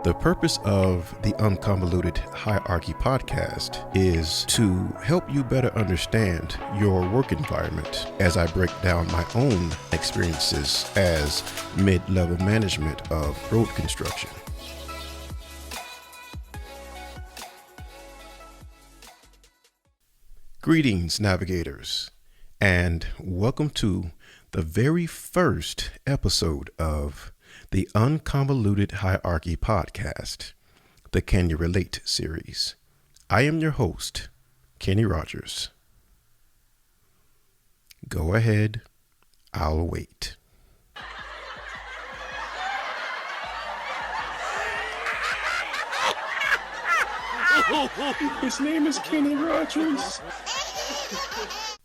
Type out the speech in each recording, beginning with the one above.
The purpose of the Un-convoluted Hierarchy Podcast is to help you better understand your work environment as I break down my own experiences as mid-level management of road construction. Greetings, navigators, and welcome to the very first episode of the Un-convoluted Hierarchy Podcast, the Can You Relate series. I am your host, Kenny Rogers. Go ahead, I'll wait. His name is Kenny Rogers.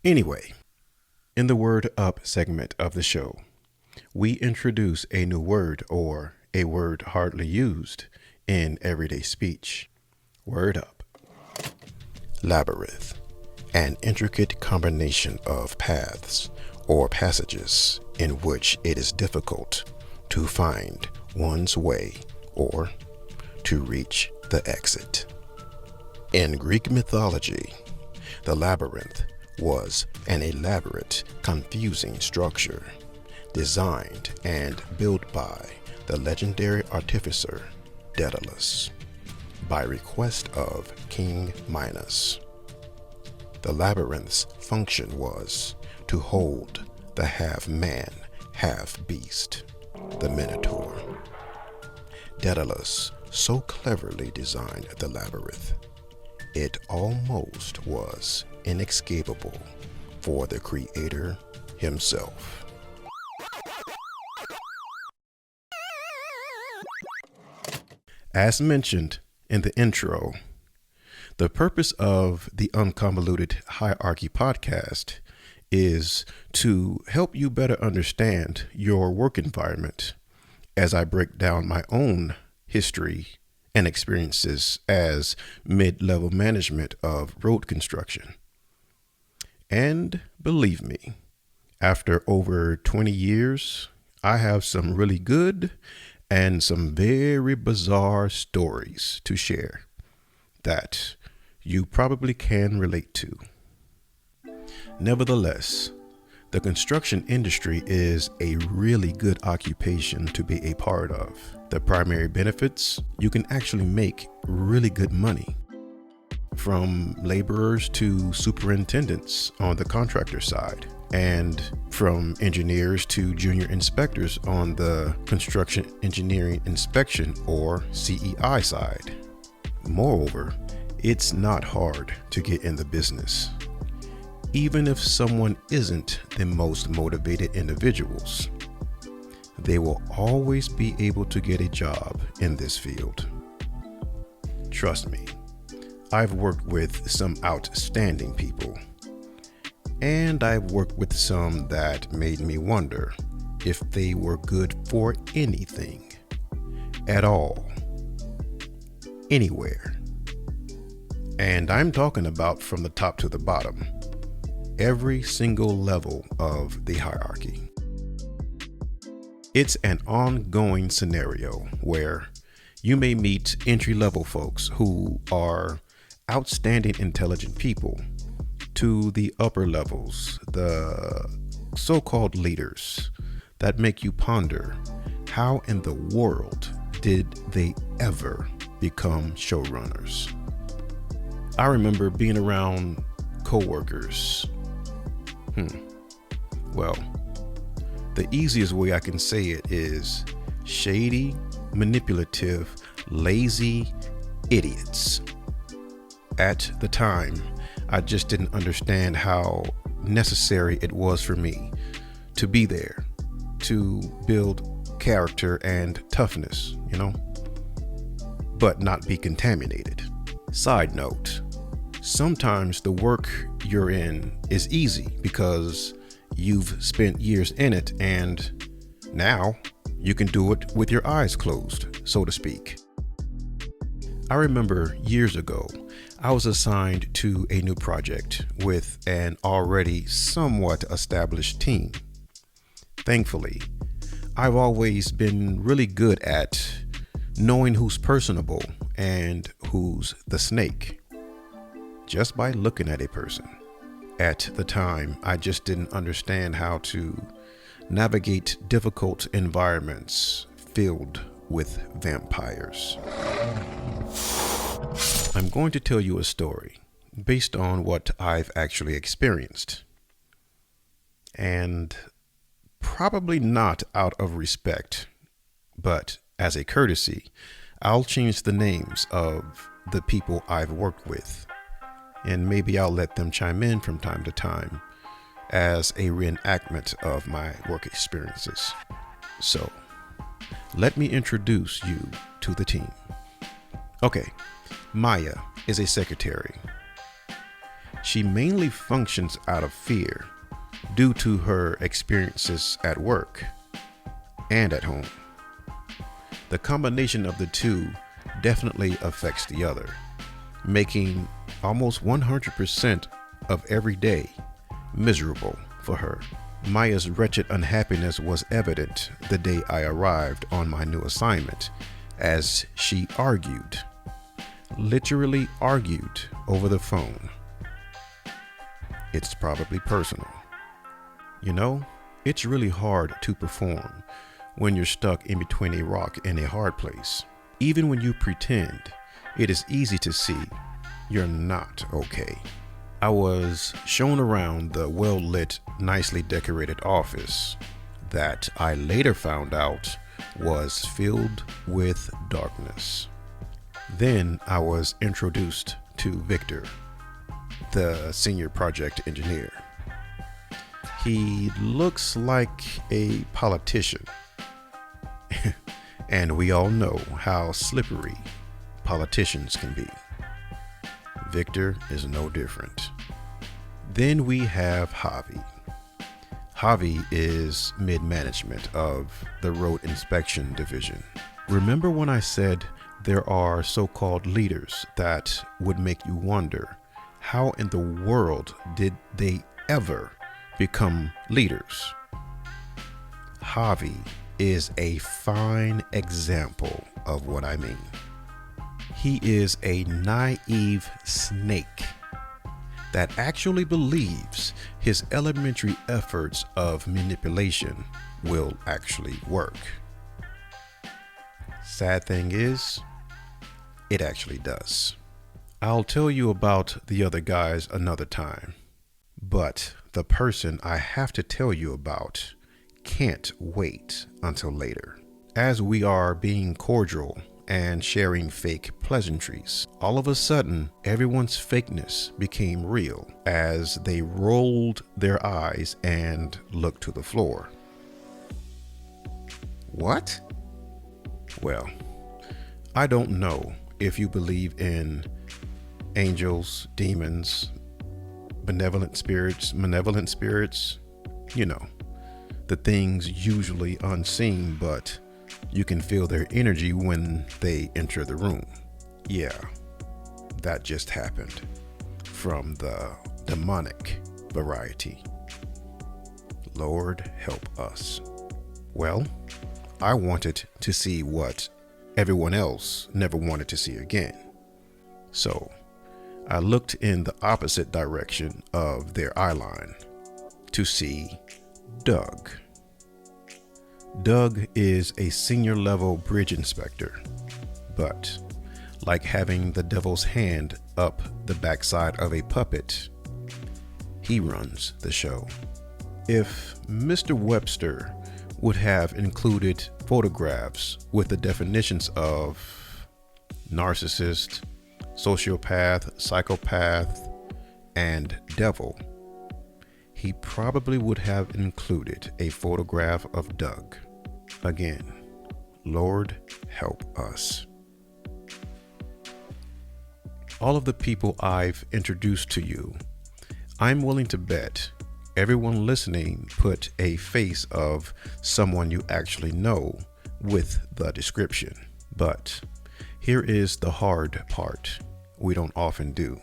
Anyway, in the Word Up segment of the show, we introduce a new word or a word hardly used in everyday speech. Word up. Labyrinth, an intricate combination of paths or passages in which it is difficult to find one's way or to reach the exit. In Greek mythology, the labyrinth was an elaborate, confusing structure designed and built by the legendary artificer Daedalus by request of King Minos. The labyrinth's function was to hold the half-man, half-beast, the Minotaur. Daedalus so cleverly designed the labyrinth, it almost was inescapable for the creator himself. As mentioned in the intro, the purpose of the Un-convoluted Hierarchy Podcast is to help you better understand your work environment as I break down my own history and experiences as mid-level management of road construction. And believe me, after over 20 years, I have some really good and some very bizarre stories to share that you probably can relate to. Nevertheless, the construction industry is a really good occupation to be a part of. The primary benefits, you can actually make really good money. From laborers to superintendents on the contractor side, and from engineers to junior inspectors on the construction engineering inspection or CEI side. Moreover, it's not hard to get in the business. Even if someone isn't the most motivated individuals, they will always be able to get a job in this field. Trust me, I've worked with some outstanding people, and I've worked with some that made me wonder if they were good for anything at all, anywhere. And I'm talking about from the top to the bottom, every single level of the hierarchy. It's an ongoing scenario where you may meet entry-level folks who are outstanding, intelligent people, to the upper levels, the so-called leaders that make you ponder, how in the world did they ever become showrunners? I remember being around coworkers. Well, the easiest way I can say it is shady, manipulative, lazy idiots. At the time, I just didn't understand how necessary it was for me to be there, to build character and toughness, but not be contaminated. Side note, sometimes the work you're in is easy because you've spent years in it and now you can do it with your eyes closed, so to speak. I remember years ago, I was assigned to a new project with an already somewhat established team. Thankfully, I've always been really good at knowing who's personable and who's the snake, just by looking at a person. At the time, I just didn't understand how to navigate difficult environments filled with vampires. I'm going to tell you a story based on what I've actually experienced, and probably not out of respect, but as a courtesy, I'll change the names of the people I've worked with, and maybe I'll let them chime in from time to time as a reenactment of my work experiences. So, let me introduce you to the team. Okay, Maya is a secretary. She mainly functions out of fear due to her experiences at work and at home. The combination of the two definitely affects the other, making almost 100% of every day miserable for her. Maya's wretched unhappiness was evident the day I arrived on my new assignment, as she argued, literally argued over the phone. It's probably personal. You know, it's really hard to perform when you're stuck in between a rock and a hard place. Even when you pretend, it is easy to see you're not okay. I was shown around the well-lit, nicely decorated office that I later found out was filled with darkness. Then I was introduced to Victor, the senior project engineer. He looks like a politician, and we all know how slippery politicians can be. Victor is no different. Then we have Javi. Javi is mid-management of the road inspection division. Remember when I said there are so-called leaders that would make you wonder, how in the world did they ever become leaders? Javi is a fine example of what I mean. He is a naive snake that actually believes his elementary efforts of manipulation will actually work. Sad thing is, it actually does. I'll tell you about the other guys another time, but the person I have to tell you about can't wait until later. As we are being cordial and sharing fake pleasantries, all of a sudden, everyone's fakeness became real as they rolled their eyes and looked to the floor. What? Well, I don't know if you believe in angels, demons, benevolent spirits, malevolent spirits, you know, the things usually unseen, but you can feel their energy when they enter the room. Yeah, that just happened from the demonic variety. Lord help us. Well, I wanted to see what everyone else never wanted to see again. So I looked in the opposite direction of their eye line to see Doug. Doug is a senior level bridge inspector, but like having the devil's hand up the backside of a puppet, he runs the show. If Mr. Webster would have included photographs with the definitions of narcissist, sociopath, psychopath, and devil, he probably would have included a photograph of Doug. Again, Lord help us. All of the people I've introduced to you, I'm willing to bet everyone listening put a face of someone you actually know with the description. But here is the hard part we don't often do.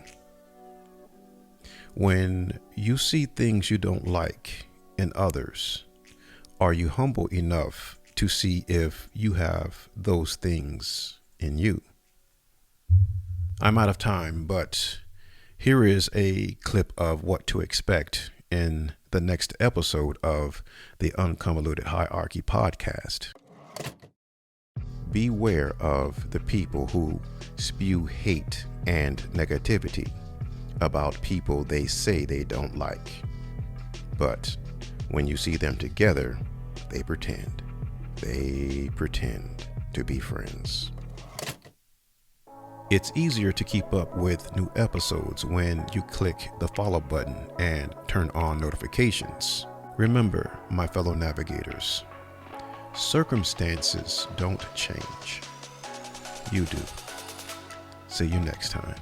When you see things you don't like in others, are you humble enough to see if you have those things in you. I'm out of time, but here is a clip of what to expect in the next episode of the Un-convoluted Hierarchy Podcast. Beware of the people who spew hate and negativity about people they say they don't like. But when you see them together, they pretend. They pretend to be friends. It's easier to keep up with new episodes when you click the follow button and turn on notifications. Remember, my fellow navigators, circumstances don't change. You do. See you next time.